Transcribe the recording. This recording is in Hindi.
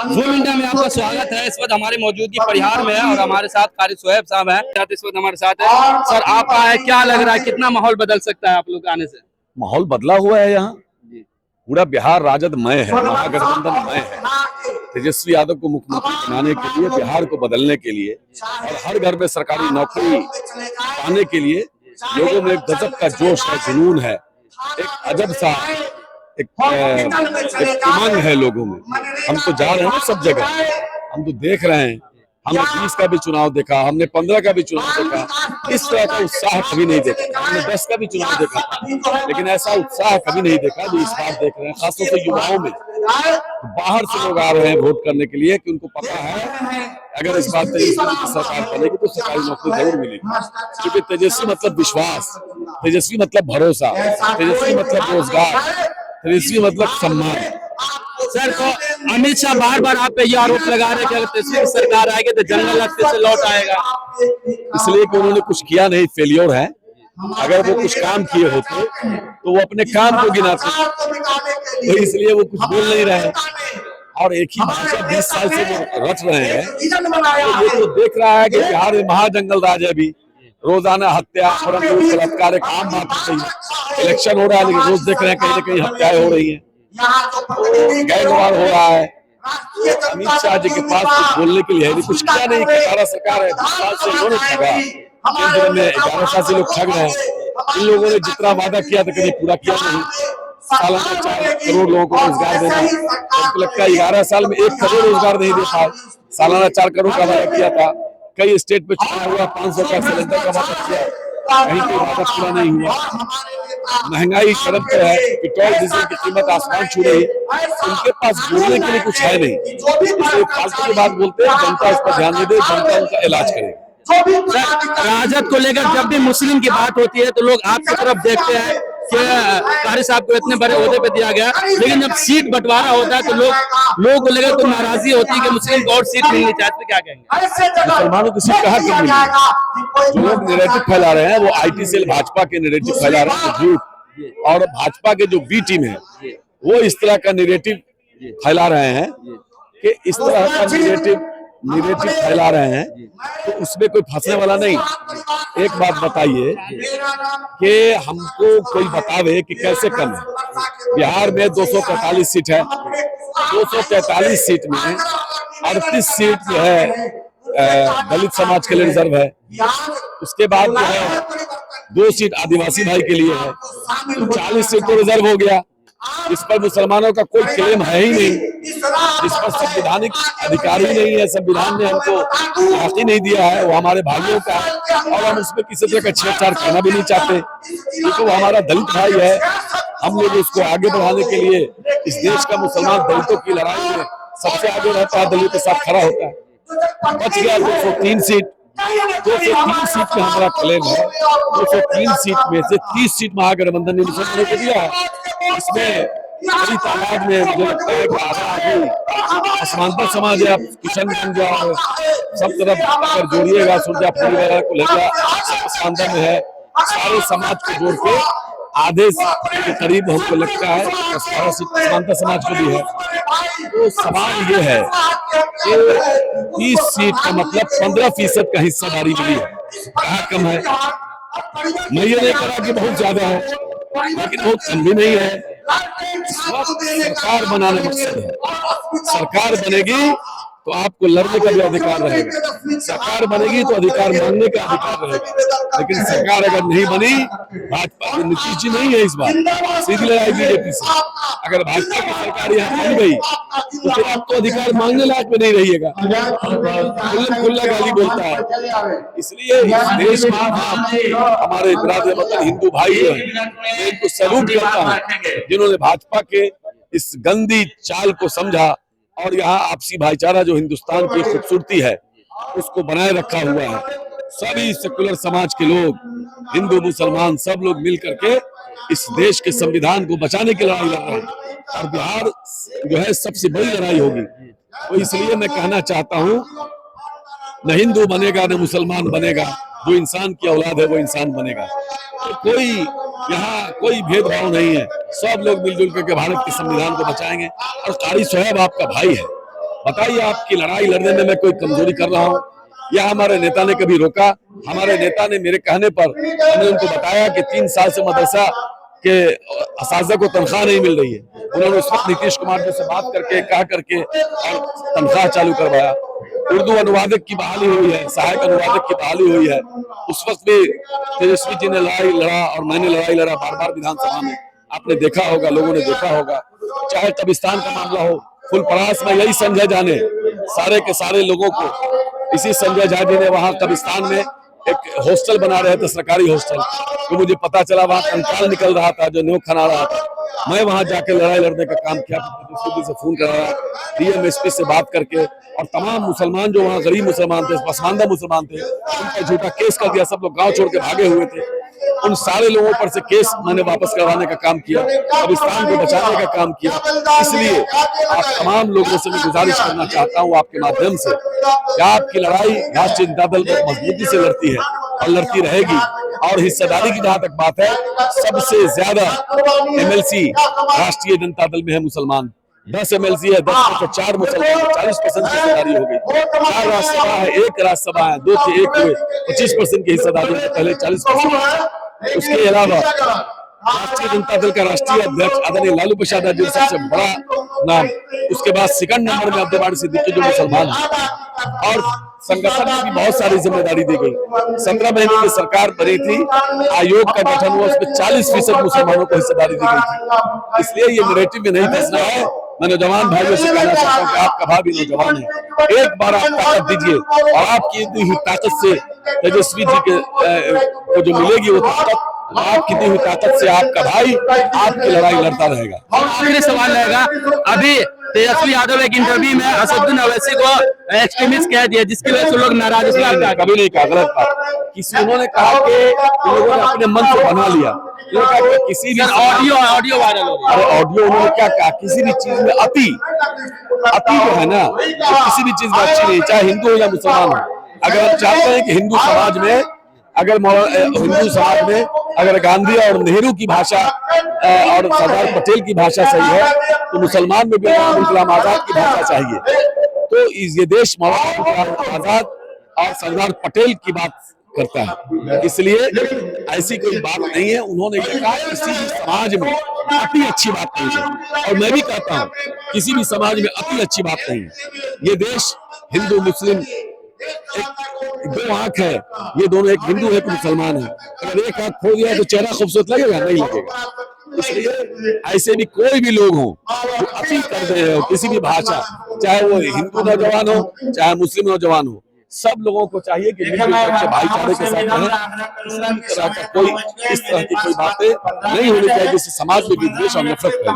ज़ूम इंडिया में आपका स्वागत है। इस वक्त हमारी मौजूदगी परिहार में है और हमारे साथ कारी शोएब साहब हैं, इस वक्त हमारे साथ है। सर, आप आए, क्या लग रहा है, कितना माहौल बदल सकता है आप लोग आने से? माहौल बदला हुआ है। यहाँ पूरा बिहार राजदमय है, महागठबंधनमय है। तेजस्वी यादव को मुख्यमंत्री बनाने के लिए, बिहार को बदलने के लिए और हर घर में सरकारी नौकरी पाने के लिए लोगों में एक गजब का जोश है, जुनून है, एक अजब सा एक उमंग है लोगों में। हम तो जा रहे हैं सब जगह, हम तो देख रहे हैं। हमने 20 का भी चुनाव देखा, हमने 15 का भी चुनाव देखा। इस तरह का उत्साह कभी नहीं देखा। हमने 10 का भी चुनाव देखा, लेकिन ऐसा उत्साह कभी नहीं देखा जो इस बार देख रहे हैं। खासतौर से युवाओं में, बाहर से लोग आ रहे हैं वोट करने के लिए कि उनको पता है अगर इस बार तेजस्वी सरकार बनेगी तो सरकारी नौकरी जरूर मिलेगी। क्योंकि तेजस्वी मतलब विश्वास, तेजस्वी मतलब भरोसा, तेजस्वी मतलब रोजगार, तेजस्वी मतलब सम्मान। सर, तो अमित शाह बार बार आप पे ये आरोप लगा रहे हैं कि अगर तेजस्वी सरकार आएगी तो जंगल रास्ते से लौट आएगा। इसलिए कि उन्होंने कुछ किया नहीं, फेलियर है। अगर वो कुछ काम किए होते तो वो अपने काम को गिनाते, तो इसलिए वो कुछ बोल नहीं रहे हैं। और एक ही भाषा 20 साल से वो रट रहे हैं। तो ये तो देख रहा है कि बिहार में महाजंगल राज है। अभी रोजाना हत्या, बलात्कार एक आम बात हो गई है। इलेक्शन हो रहा है लेकिन रोज देख रहे हैं कहीं ना कहीं हत्याएं हो रही है, गैंगवार हो रहा है। अमित शाह जी के पास कुछ बोलने के लिए है, कुछ किया नहीं। सरकार है, 20 साल से इन्होंने ठगा, केंद्र में 11 साल से लोग ठग रहे हैं। इन लोगों ने जितना वादा किया था कभी पूरा किया नहीं। सालाना 4 करोड़ लोगों को रोजगार देना, हमको लगता है 11 साल में 1 करोड़ रोजगार नहीं दे पाए। सालाना 4 करोड़ का वादा किया था। कई स्टेट पे चुनाव हुआ, 500 का सिलेंडर का वादा किया, कहीं कोई वादा पूरा नहीं हुआ। महंगाई चरम पे है, पेट्रोल डीजल की कीमत आसमान छू रही। उनके पास बोलने के लिए कुछ है नहीं, इसलिए फालतू की बात बोलते हैं। जनता इस पर ध्यान नहीं दे, जनता उनका इलाज करे। राजद को लेकर जब भी मुस्लिम की बात होती है तो लोग आपकी तरफ देखते हैं कि कारी साहब को इतने बड़े ओहदे पे दिया गया, लेकिन जब सीट बंटवारा होता है तो लोगों को लेकर तो नाराजगी होती है कि मुस्लिम को और सीट मिलनी चाहिए। क्या कहेंगे? मुसलमानों की सीट कहाँ क्यों मिली? जो लोग नैरेटिव फैला रहे हैं वो IT सेल भाजपा के नैरेटिव फैला रहे हैं, झूठ। और भाजपा के जो बी टीम है वो इस तरह का नैरेटिव फैला रहे हैं कि इस तरह का नैरेटिव फैला रहे हैं तो उसमें कोई फंसने वाला नहीं। एक बात बताइए कि हमको कोई बतावे कि कैसे कम है। बिहार में 243 सीट है, 243 सीट में 38 सीट जो है दलित समाज के लिए रिजर्व है। उसके बाद जो है 2 सीट आदिवासी भाई के लिए है, तो 40 सीट तो रिजर्व हो गया। इस पर मुसलमानों का कोई क्लेम है ही नहीं, इस पर संवैधानिक अधिकार ही नहीं है। संविधान ने हमको हक ही नहीं दिया है, वो हमारे भाइयों का, और हम उसमें किसी तरह का छेड़छाड़ करना भी नहीं चाहते क्योंकि वो हमारा दलित भाई है। हम लोग उसको आगे बढ़ाने के लिए इस देश का मुसलमान दलितों की लड़ाई में सबसे आगे रहता है, दलितों के साथ खड़ा होता है। बच गया 203 सीट। 203 सीट में हमारा क्लेम है। 203 सीट में से 30 सीट महागठबंधन ने मुसलमानों को दिया है। इसमें बड़ी तादाद में मुझे लगता है कि आधा आदमी समांतर समाज है। किशनगंज और सब तरफ अगर जोड़िएगा, सुरजापुर वगैरह को लेकर समांतर में है, सारे समाज को जोड़ के आधे के करीब हमको लगता है 18 सीट समांतर समाज को भी है। तो सवाल ये है कि 30 सीट का मतलब 15% का हिस्सेदारी मिली है। कहाँ कम है? मैं ये नहीं कहा कि बहुत ज्यादा है, लेकिन बहुत कम भी नहीं है। सरकार बनाना मकसद है। सरकार बनेगी तो आपको लड़ने का भी अधिकार रहेगा, सरकार बनेगी तो अधिकार मांगने का अधिकार रहेगा। लेकिन सरकार अगर नहीं बनी, भाजपा की नीतीश जी नहीं है इस बार, सीधी लड़ाई बीजेपी से। अगर भाजपा की सरकार यहाँ बन गई तो फिर आप तो अधिकार मांगने लायक में नहीं रहिएगा, खुला गाली बोलता है। इसलिए इस देश में हमारे मतलब हिंदू भाई जो है, इनको सैल्यूट करता हूं जिन्होंने भाजपा के इस गंदी चाल को समझा और यहाँ आपसी भाईचारा जो हिंदुस्तान की खूबसूरती है उसको बनाए रखा हुआ है। सभी सेकुलर समाज के लोग, हिंदू मुसलमान, सब लोग मिल करके इस देश के संविधान को बचाने की लड़ाई लड़ रहे हैं और बिहार जो है सबसे बड़ी लड़ाई होगी। तो इसलिए मैं कहना चाहता हूँ, न हिंदू बनेगा न मुसलमान बनेगा, जो इंसान की औलाद है वो इंसान बनेगा। तो कोई यहाँ कोई भेदभाव नहीं है, सब लोग मिलजुल करके भारत के संविधान को बचाएंगे। और कारी शोएब आपका भाई है, बताइए आपकी लड़ाई लड़ने में मैं कोई कमजोरी कर रहा हूँ या हमारे नेता ने कभी रोका? हमारे नेता ने मेरे कहने पर हमने उनको बताया कि 3 साल से मदरसा के असातिज़ा को तनख्वाह नहीं मिल रही है। उन्होंने उस वक्त नीतीश कुमार जी से बात करके कह करके और तनख्वाह चालू करवाया। उर्दू अनुवादक की बहाली हुई है, सहायक अनुवादक की बहाली हुई है। उस वक्त भी तेजस्वी जी ने लड़ाई लड़ा और मैंने लड़ाई लड़ा बार बार विधानसभा में। आपने देखा होगा, लोगों ने देखा होगा, चाहे कब्रिस्तान का मामला हो, फुलपरास में यही संजय झा ने सारे के सारे लोगों को, इसी संजय झा जी ने वहां कब्रिस्तान में एक हॉस्टल बना रहे थे, सरकारी हॉस्टल, तो मुझे पता चला वहां कंकाल निकल रहा था जो न्यों खना रहा था। मैं वहां जाके लड़ाई लड़ने का काम किया, से फोन कराया, डीएमएसपी से बात करके, और तमाम मुसलमान जो वहाँ गरीब मुसलमान थे, पसमानदा मुसलमान थे, उन पर झूठा केस कर दिया। सब लोग गांव छोड़ के भागे हुए थे। उन सारे लोगों पर से केस मैंने वापस करवाने का काम किया, कब्रिस्तान को बचाने का काम किया। इसलिए आप तमाम लोगों से मैं गुजारिश करना चाहता हूँ आपके माध्यम से कि आपकी लड़ाई राष्ट्रीय जनता दल मजबूती से लड़ती है और लड़ती रहेगी। और हिस्सेदारी की जहां तक बात है, सबसे ज्यादा एमएलसी राष्ट्रीय जनता दल में है मुसलमान। 10 एमएलसी है, 10 में से 4 मुसलमान, 40% की हिस्सेदारी हो गई। 4 राज्यसभा है, 1 राज्यसभा है, 2 से 1 हुए, 25% की हिस्सेदारी है, पहले 40%। उसके अलावा राष्ट्रीय जनता दल का राष्ट्रीय अध्यक्ष आदरणीय लालू प्रसाद यादव सबसे बड़ा नाम, उसके बाद सेकंड नंबर में अब्दुल सिद्दीकी जो मुसलमान है, और संगठन में भी बहुत सारी जिम्मेदारी दी गई। 17 महीने की सरकार बनी थी, आयोग का गठन हुआ, उसमें 40% मुसलमानों को हिस्सेदारी दी गई थी। इसलिए ये नैरेटिव में नहीं फंसना है। मैं नौजवान भाइयों से कहना चाहता हूँ कि आपका भाई भी नौजवान है, एक बार आप ताकत दीजिए और आपकी दी हुई ताकत से तेजस्वी जी के को जो मिलेगी वो ताकत, आपकी दी हुई ताकत से आपका भाई आपकी लड़ाई लड़ता रहेगा। आखिरी सवाल रहेगा, अभी तेजस्वी यादव एक इंटरव्यू में असदुद्दीन ओवैसी को एक्सट्रीमिस्ट कह दिया, जिसकी वजह से लोग नाराज हैं। कभी नहीं कहा, गलत बात। किसी उन्होंने कहा कि लोगों ने अपने मन को बना लिया, किसी भी ऑडियो वायरल हो रही है। अरे ऑडियो उन्होंने क्या कहा, किसी भी चीज में अति जो है ना, तो किसी भी चीज में अच्छी नहीं, चाहे हिंदू हो या मुसलमान हो। अगर हम चाहते हैं कि हिंदू समाज में अगर गांधी और नेहरू की भाषा और सरदार पटेल की भाषा सही है, तो मुसलमान में भी अब्दुल कलाम आजाद की भाषा चाहिए। तो ये देश मौलाना अब्दुल कलाम आजाद और सरदार पटेल की बात करता है, इसलिए ऐसी कोई बात नहीं है। उन्होंने ये कहा किसी भी समाज में अति अच्छी बात नहीं है, और मैं भी कहता हूँ किसी भी समाज में अति अच्छी बात नहीं है। ये देश हिंदू मुस्लिम दो आंख है, ये दोनों, एक हिंदू है, एक मुसलमान है। अगर एक आंख खो गया तो चेहरा खूबसूरत लगेगा? नहीं लगेगा। इसलिए ऐसे भी कोई भी लोग हों जो अति कर रहे हो किसी भी भाषा, चाहे वो हिंदू नौजवान हो चाहे मुस्लिम नौजवान हो, सब लोगों को चाहिए कि भाईचारे के साथ रहें। इस तरह की कोई बातें नहीं होनी चाहिए जिससे समाज में विद्वेष और नफरत फैले।